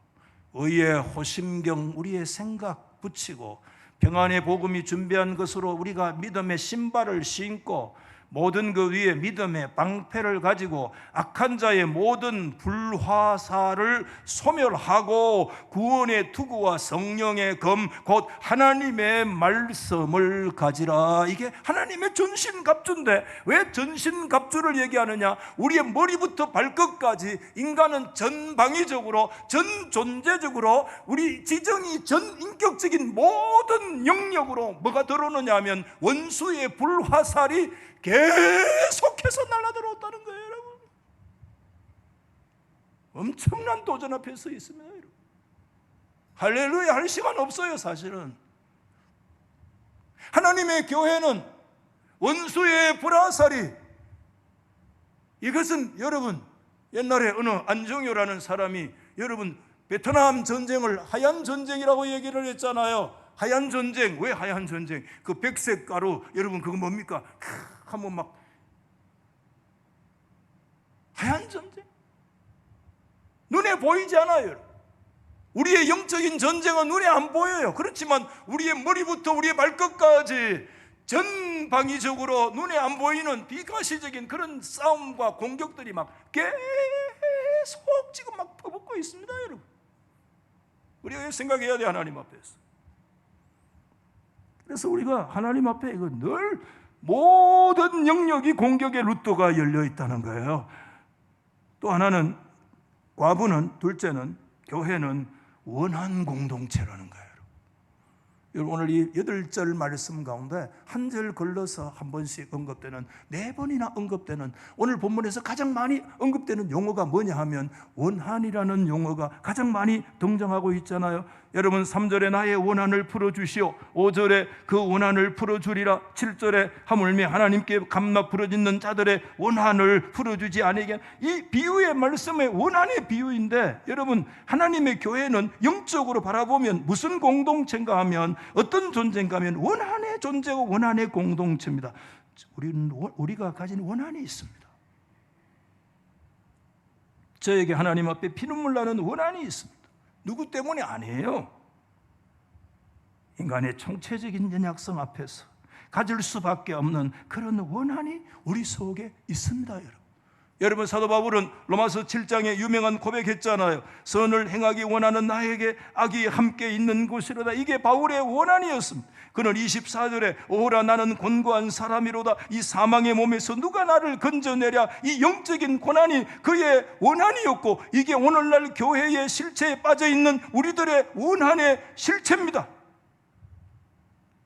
의의 호심경 우리의 생각 붙이고 평안의 복음이 준비한 것으로 우리가 믿음의 신발을 신고 모든 그 위에 믿음의 방패를 가지고 악한 자의 모든 불화살을 소멸하고 구원의 투구와 성령의 검 곧 하나님의 말씀을 가지라. 이게 하나님의 전신갑주인데 왜 전신갑주를 얘기하느냐? 우리의 머리부터 발끝까지 인간은 전방위적으로 전존재적으로 우리 지정이 전인격적인 모든 영역으로 뭐가 들어오느냐 하면 원수의 불화살이 계속해서 날아들어왔다는 거예요, 여러분. 엄청난 도전 앞에 서 있습니다, 여러분. 할렐루야 할 시간 없어요, 사실은. 하나님의 교회는 원수의 불화살이, 이것은 여러분 옛날에 어느 안정요라는 사람이 여러분 베트남 전쟁을 하얀 전쟁이라고 얘기를 했잖아요. 하얀 전쟁. 왜 하얀 전쟁? 그 백색 가루, 여러분 그거 뭡니까? 한번 막 하얀 전쟁. 눈에 보이지 않아요. 우리의 영적인 전쟁은 눈에 안 보여요. 그렇지만 우리의 머리부터 우리의 발끝까지 전방위적으로 눈에 안 보이는 비가시적인 그런 싸움과 공격들이 막 계속 지금 막 퍼붓고 있습니다, 여러분. 우리가 생각해야 돼, 하나님 앞에서. 그래서 우리가 하나님 앞에 이거 늘 모든 영역이 공격의 루트가 열려 있다는 거예요. 또 하나는 과부는, 둘째는 교회는 원한 공동체라는 거예요. 여러분 오늘 이 8절 말씀 가운데 한 절 걸러서 한 번씩 언급되는, 4번이나 언급되는, 오늘 본문에서 가장 많이 언급되는 용어가 뭐냐 하면 원한이라는 용어가 가장 많이 등장하고 있잖아요. 여러분 3절에 나의 원한을 풀어주시오, 5절에 그 원한을 풀어주리라, 7절에 하물며 하나님께 감나 부러지는 자들의 원한을 풀어주지 아니게. 이 비유의 말씀의 원한의 비유인데 여러분 하나님의 교회는 영적으로 바라보면 무슨 공동체인가 하면 어떤 존재인가 하면 원한의 존재고 원한의 공동체입니다. 우리가 가진 원한이 있습니다. 저에게 하나님 앞에 피눈물 나는 원한이 있습니다. 누구 때문에 아니에요. 인간의 총체적인 연약성 앞에서 가질 수밖에 없는 그런 원한이 우리 속에 있습니다, 여러분. 여러분, 사도 바울은 로마서 7장에 유명한 고백했잖아요. 선을 행하기 원하는 나에게 악이 함께 있는 곳이로다. 이게 바울의 원한이었습니다. 그는 24절에 오라 나는 곤고한 사람이로다. 이 사망의 몸에서 누가 나를 건져내랴. 이 영적인 고난이 그의 원한이었고, 이게 오늘날 교회의 실체에 빠져있는 우리들의 원한의 실체입니다.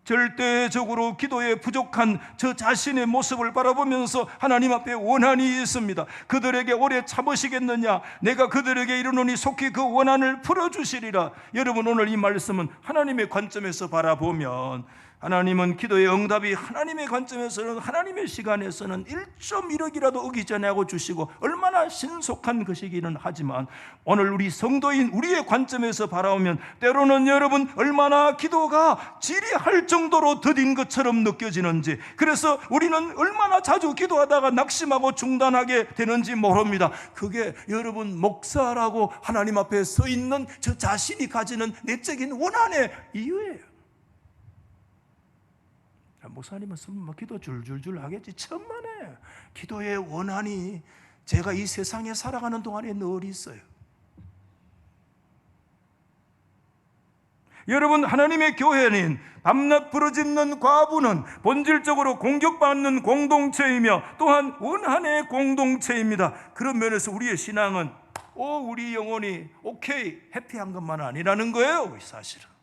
절대적으로 기도에 부족한 저 자신의 모습을 바라보면서 하나님 앞에 원한이 있습니다. 그들에게 오래 참으시겠느냐? 내가 그들에게 이르노니 속히 그 원한을 풀어주시리라. 여러분, 오늘 이 말씀은 하나님의 관점에서 바라보면, 하나님은 기도의 응답이 하나님의 관점에서는, 하나님의 시간에서는 1.1억이라도 어기지 않고 주시고 얼마나 신속한 것이기는 하지만, 오늘 우리 성도인 우리의 관점에서 바라보면 때로는 여러분 얼마나 기도가 지리할 정도로 더딘 것처럼 느껴지는지, 그래서 우리는 얼마나 자주 기도하다가 낙심하고 중단하게 되는지 모릅니다. 그게 여러분 목사라고 하나님 앞에 서 있는 저 자신이 가지는 내적인 원한의 이유예요. 목사님은 쓰면 기도 줄줄줄 하겠지. 천만에 기도의 원한이 제가 이 세상에 살아가는 동안에 늘 있어요. 여러분, 하나님의 교회는 밤낮 부르짖는 과부는 본질적으로 공격받는 공동체이며 또한 원한의 공동체입니다. 그런 면에서 우리의 신앙은 우리 영혼이 오케이 해피한 것만 아니라는 거예요, 사실은.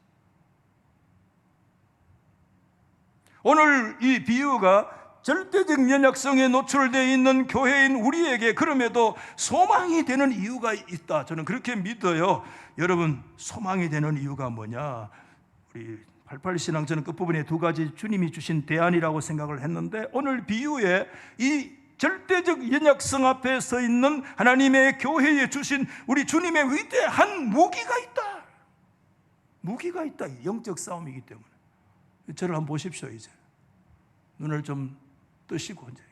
오늘 이 비유가 절대적 연약성에 노출되어 있는 교회인 우리에게 그럼에도 소망이 되는 이유가 있다, 저는 그렇게 믿어요. 여러분, 소망이 되는 이유가 뭐냐? 우리 88신앙, 저는 끝부분에 두 가지 주님이 주신 대안이라고 생각을 했는데, 오늘 비유에 이 절대적 연약성 앞에 서 있는 하나님의 교회에 주신 우리 주님의 위대한 무기가 있다. 무기가 있다. 영적 싸움이기 때문에. 저를 한번 보십시오. 이제 눈을 좀 뜨시고, 이제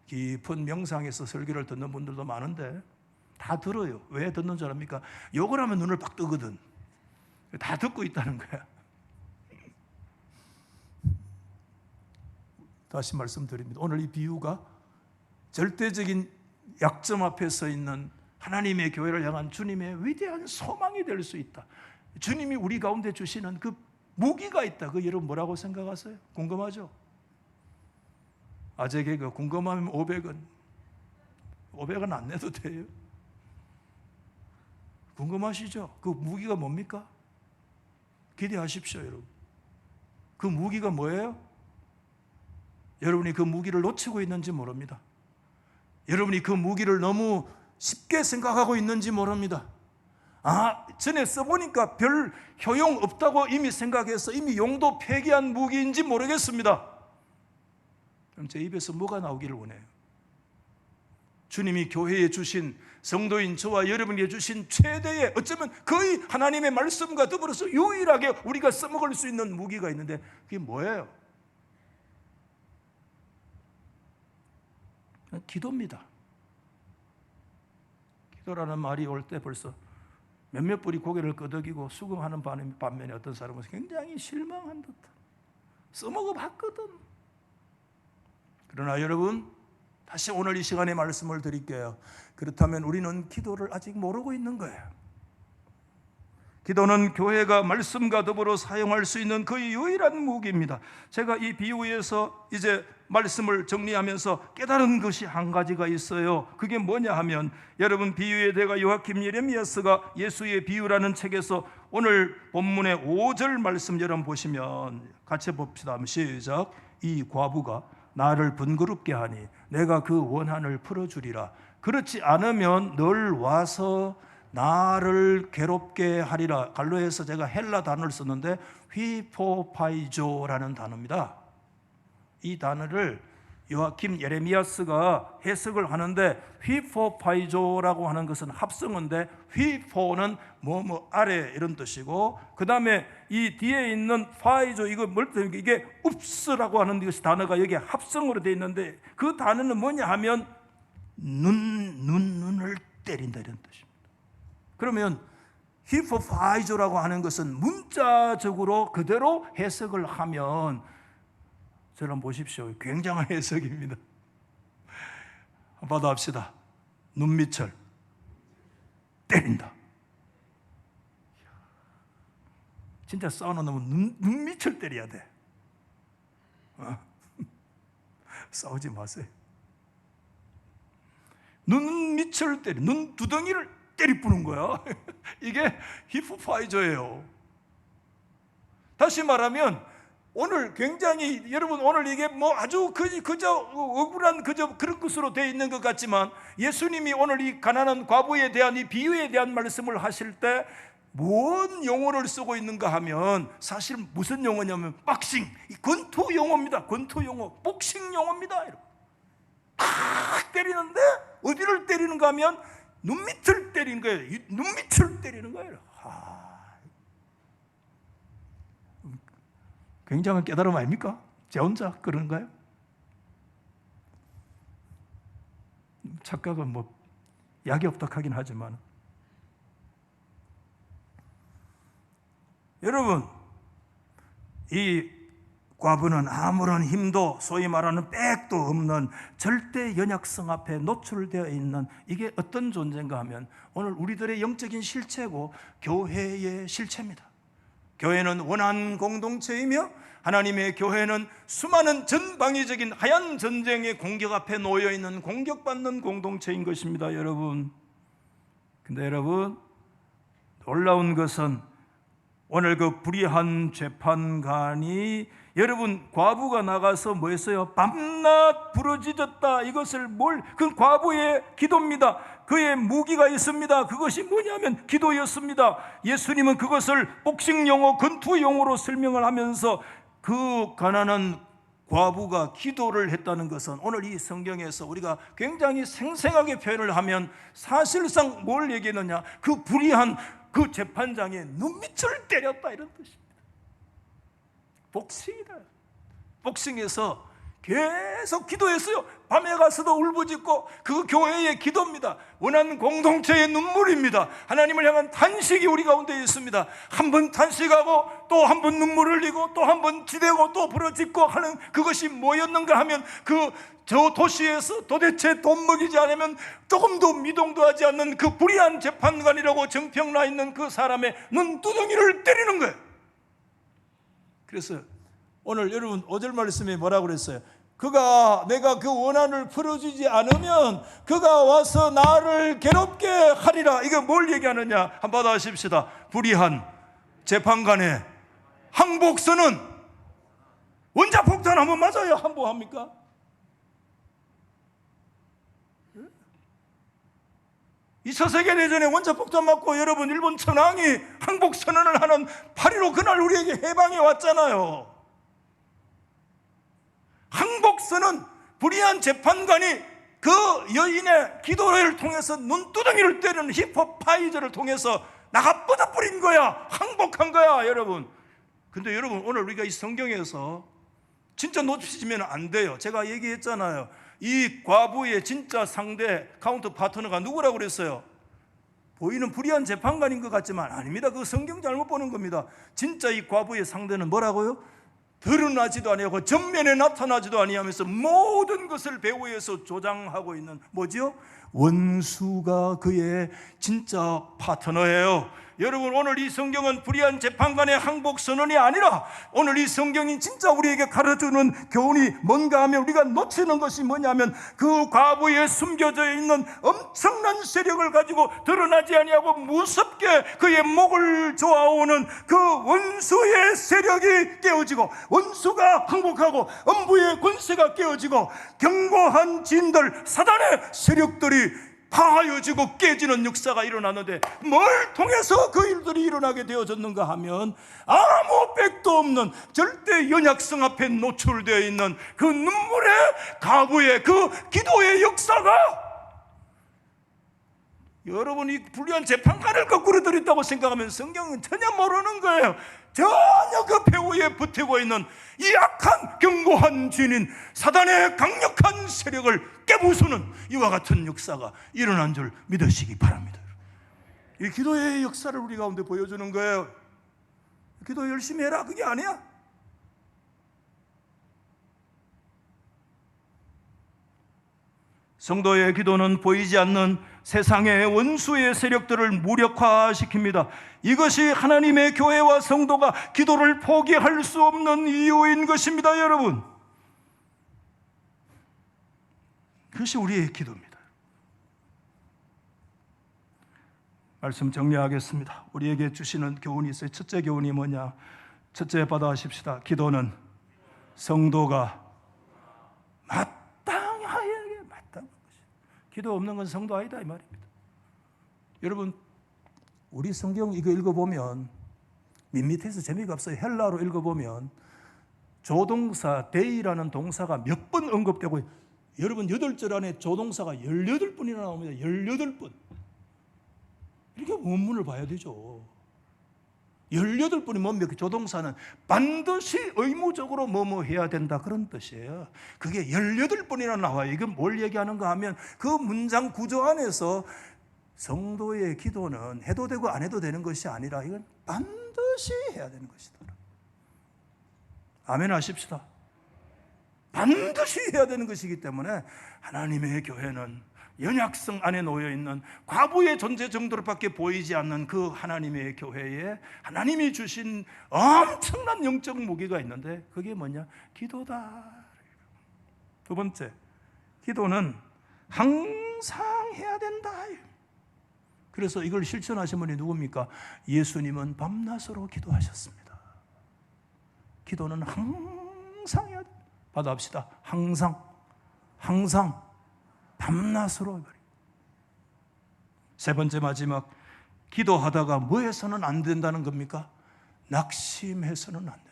깊은 명상에서 설교를 듣는 분들도 많은데 다 들어요. 왜 듣는 줄 압니까? 욕을 하면 눈을 팍 뜨거든. 다 듣고 있다는 거야. 다시 말씀드립니다. 오늘 이 비유가 절대적인 약점 앞에 서 있는 하나님의 교회를 향한 주님의 위대한 소망이 될 수 있다. 주님이 우리 가운데 주시는 그 무기가 있다. 그 여러분 뭐라고 생각하세요? 궁금하죠? 아재 개그 궁금하면 500원 안 내도 돼요. 궁금하시죠? 그 무기가 뭡니까? 기대하십시오, 여러분. 그 무기가 뭐예요? 여러분이 그 무기를 놓치고 있는지 모릅니다. 여러분이 그 무기를 너무 쉽게 생각하고 있는지 모릅니다. 전에 써보니까 별 효용 없다고 이미 생각해서 이미 용도 폐기한 무기인지 모르겠습니다. 그럼 제 입에서 뭐가 나오기를 원해요? 주님이 교회에 주신, 성도인 저와 여러분에게 주신 최대의, 어쩌면 거의 하나님의 말씀과 더불어서 유일하게 우리가 써먹을 수 있는 무기가 있는데, 그게 뭐예요? 기도입니다. 기도라는 말이 올 때 벌써 몇몇 분이 고개를 끄덕이고 수긍하는 반면에 어떤 사람은 굉장히 실망한 듯한, 써먹어 봤거든. 그러나 여러분, 다시 오늘 이 시간에 말씀을 드릴게요. 그렇다면 우리는 기도를 아직 모르고 있는 거예요. 기도는 교회가 말씀과 더불어 사용할 수 있는 거의 유일한 무기입니다. 제가 이 비유에서 이제 말씀을 정리하면서 깨달은 것이 한 가지가 있어요. 그게 뭐냐 하면, 여러분, 비유의 대가 요아킴 예레미야스가 예수의 비유라는 책에서 오늘 본문의 5절 말씀 여러분 보시면 같이 봅시다. 시작. 이 과부가 나를 번거롭게 하니 내가 그 원한을 풀어주리라. 그렇지 않으면 늘 와서 나를 괴롭게 하리라. 갈로에서 제가 헬라 단어를 썼는데 휘포파이조라는 단어입니다. 이 단어를 요아킴 예레미야스가 해석을 하는데, 휘포파이조라고 하는 것은 합성어인데, 휘포는 뭐뭐 아래 이런 뜻이고, 그 다음에 이 뒤에 있는 파이조, 이거 뭘 뜻입니까? 이게 읍스라고 하는 것이 단어가 여기에 합성어로 되어 있는데, 그 단어는 뭐냐 하면 눈을 때린다 이런 뜻입니다. 그러면 히포파이조라고 하는 것은 문자적으로 그대로 해석을 하면 저를 한번 보십시오. 굉장한 해석입니다. 한번 합시다. 눈밑을 때린다. 진짜 싸우는 놈은 눈밑을 때려야 돼. 싸우지 마세요. 눈밑을 때리, 눈두덩이를 때리뿌는 거야. 이게 히프파이저예요. 다시 말하면 오늘 굉장히 여러분 오늘 이게 뭐 아주 그저 억울한 그저 그런 것으로 되어 있는 것 같지만 예수님이 오늘 이 가난한 과부에 대한 이 비유에 대한 말씀을 하실 때 뭔 용어를 쓰고 있는가 하면 사실 무슨 용어냐면 박싱, 권투 용어입니다. 권투 용어, 복싱 용어입니다. 탁 때리는데 어디를 때리는가 하면 눈밑을 때리는 거예요. 눈밑을 때리는 거예요. 굉장한 깨달음 아닙니까? 제 혼자 그런가요? 착각은 뭐 약이 없다 하긴 하지만 여러분, 이 과부는 아무런 힘도 소위 말하는 백도 없는 절대 연약성 앞에 노출되어 있는 이게 어떤 존재인가 하면 오늘 우리들의 영적인 실체고 교회의 실체입니다. 교회는 원한 공동체이며 하나님의 교회는 수많은 전방위적인 하얀 전쟁의 공격 앞에 놓여있는 공격받는 공동체인 것입니다. 여러분, 근데 여러분 놀라운 것은 오늘 그 불의한 재판관이 여러분 과부가 나가서 뭐 했어요? 밤낮 부르짖었다. 이것을 그 과부의 기도입니다. 그의 무기가 있습니다. 그것이 뭐냐면 기도였습니다. 예수님은 그것을 복싱 용어, 권투 용어로 설명을 하면서 그 가난한 과부가 기도를 했다는 것은 오늘 이 성경에서 우리가 굉장히 생생하게 표현을 하면 사실상 뭘 얘기했느냐? 그 불의한 그 재판장의 눈밑을 때렸다 이런 뜻입니다. 복싱이다. 복싱에서 계속 기도했어요. 밤에 가서도 울부짖고 그 교회의 기도입니다. 원한 공동체의 눈물입니다. 하나님을 향한 탄식이 우리 가운데 있습니다. 한 번 탄식하고 또 한 번 눈물 흘리고 또 한 번 기대고 또 부러짓고 하는 그것이 뭐였는가 하면 저 도시에서 도대체 돈 먹이지 않으면 조금도 미동도 하지 않는 그 불의한 재판관이라고 정평나 있는 그 사람의 눈두덩이를 때리는 거예요. 그래서 오늘 여러분 5절 말씀에 뭐라고 그랬어요? 내가 그 원한을 풀어주지 않으면 그가 와서 나를 괴롭게 하리라. 이거 뭘 얘기하느냐? 한번 받아십시다. 불의한 재판관의 항복서는 원자폭탄 한번 맞아야 항복합니까? 이 2차 세계대전에 원자폭탄 맞고 여러분 일본 천황이 항복선언을 하는 8.15 그날 우리에게 해방이 왔잖아요. 항복선언, 불의한 재판관이 그 여인의 기도를 통해서 눈두덩이를 때리는 히포파이저를 통해서 나가 뻗어버린 거야. 항복한 거야 여러분. 근데 여러분 오늘 우리가 이 성경에서 진짜 놓치시면 안 돼요. 제가 얘기했잖아요. 이 과부의 진짜 상대 카운터 파트너가 누구라고 그랬어요? 보이는 불의한 재판관인 것 같지만 아닙니다. 그 성경 잘못 보는 겁니다. 진짜 이 과부의 상대는 뭐라고요? 드러나지도 아니하고 전면에 나타나지도 아니하면서 모든 것을 배후에서 조장하고 있는 뭐지요? 원수가 그의 진짜 파트너예요. 여러분 오늘 이 성경은 불의한 재판관의 항복 선언이 아니라 오늘 이 성경이 진짜 우리에게 가르쳐주는 교훈이 뭔가 하면 우리가 놓치는 것이 뭐냐면 그 과부에 숨겨져 있는 엄청난 세력을 가지고 드러나지 아니하고 무섭게 그의 목을 조아오는 그 원수의 세력이 깨어지고 원수가 항복하고 엄부의 권세가 깨어지고 견고한 진들 사단의 세력들이 파하여지고 깨지는 역사가 일어나는데 뭘 통해서 그 일들이 일어나게 되어졌는가 하면 아무 백도 없는 절대 연약성 앞에 노출되어 있는 그 눈물의 가부의 그 기도의 역사가 여러분이 불의한 재판관을 거꾸로 들였다고 생각하면 성경은 전혀 모르는 거예요. 전혀 그 배후에 붙이고 있는 이 악한 견고한 진인 사단의 강력한 세력을 깨부수는 이와 같은 역사가 일어난 줄 믿으시기 바랍니다. 이 기도의 역사를 우리 가운데 보여주는 거예요. 기도 열심히 해라 그게 아니야. 성도의 기도는 보이지 않는 세상의 원수의 세력들을 무력화시킵니다. 이것이 하나님의 교회와 성도가 기도를 포기할 수 없는 이유인 것입니다, 여러분. 그것이 우리의 기도입니다. 말씀 정리하겠습니다. 우리에게 주시는 교훈이 있어요. 첫째 교훈이 뭐냐? 첫째 받아하십시다. 기도는 성도가 마땅하게 마땅한 것이. 기도 없는 건 성도 아니다 이 말입니다. 여러분, 우리 성경 이거 읽어보면 밋밋해서 재미가 없어요. 헬라로 읽어보면 조동사 데이라는 동사가 몇 번 언급되고, 여러분 8절 안에 조동사가 18번이나 나옵니다. 18번. 이렇게 원문을 봐야 되죠. 18번이 뭡니까? 조동사는 반드시 의무적으로 뭐뭐 해야 된다 그런 뜻이에요. 그게 18번이나 나와요. 이건 뭘 얘기하는가 하면 그 문장 구조 안에서 성도의 기도는 해도 되고 안 해도 되는 것이 아니라 이건 반드시 해야 되는 것이다. 아멘 하십시다. 반드시 해야 되는 것이기 때문에 하나님의 교회는 연약성 안에 놓여있는 과부의 존재 정도로밖에 보이지 않는 그 하나님의 교회에 하나님이 주신 엄청난 영적 무기가 있는데 그게 뭐냐? 기도다. 두 번째, 기도는 항상 해야 된다. 그래서 이걸 실천하신 분이 누굽니까? 예수님은 밤낮으로 기도하셨습니다. 기도는 항상 해야 된다. 받아봅시다. 항상 밤낮으로. 세 번째 마지막, 기도하다가 뭐 해서는 안 된다는 겁니까? 낙심해서는 안 된다.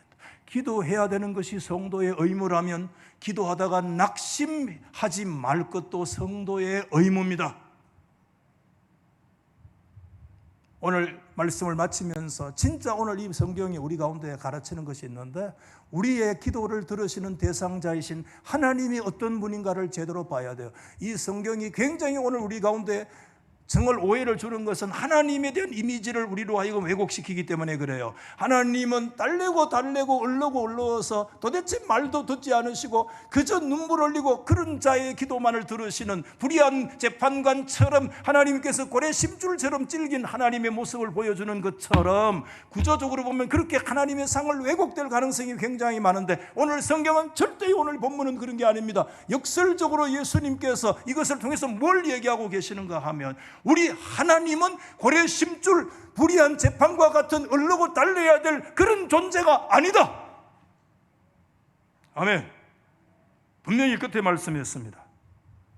기도해야 되는 것이 성도의 의무라면 기도하다가 낙심하지 말 것도 성도의 의무입니다. 오늘 말씀을 마치면서 진짜 오늘 이 성경이 우리 가운데 가르치는 것이 있는데, 우리의 기도를 들으시는 대상자이신 하나님이 어떤 분인가를 제대로 봐야 돼요. 이 성경이 굉장히 오늘 우리 가운데 정말 오해를 주는 것은 하나님에 대한 이미지를 우리로 하여금 왜곡시키기 때문에 그래요. 하나님은 달래고 얼르고 도대체 말도 듣지 않으시고 그저 눈물 흘리고 그런 자의 기도만을 들으시는 불의한 재판관처럼 하나님께서 고래 심줄처럼 찔긴 하나님의 모습을 보여주는 것처럼 구조적으로 보면 그렇게 하나님의 상을 왜곡될 가능성이 굉장히 많은데, 오늘 성경은 절대 오늘 본문은 그런 게 아닙니다. 역설적으로 예수님께서 이것을 통해서 뭘 얘기하고 계시는가 하면, 우리 하나님은 고래 심줄 불의한 재판과 같은 얼르고 달려야 될 그런 존재가 아니다. 아멘. 분명히 끝에 말씀했습니다.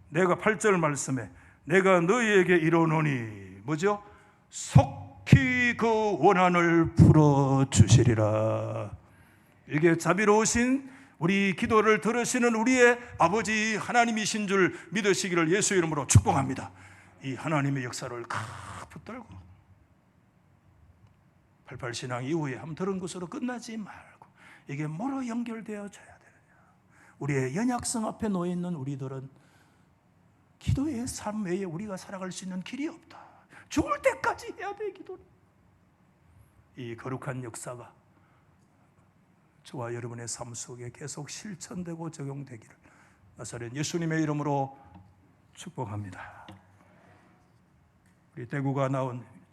내가 8절 말씀에 내가 너희에게 이르노니 뭐죠? 속히 그 원한을 풀어주시리라. 이게 자비로우신 우리 기도를 들으시는 우리의 아버지 하나님이신 줄 믿으시기를 예수 이름으로 축복합니다. 이 하나님의 역사를 붙들고 88신앙 이후에 한번 들은 것으로 끝나지 말고 이게 뭐로 연결되어져야 되느냐. 우리의 연약성 앞에 놓여있는 우리들은 기도의 삶 외에 우리가 살아갈 수 있는 길이 없다. 죽을 때까지 해야 돼, 기도는. 이 거룩한 역사가 저와 여러분의 삶 속에 계속 실천되고 적용되기를 나사렛 예수님의 이름으로 축복합니다. 우리 대구가 나온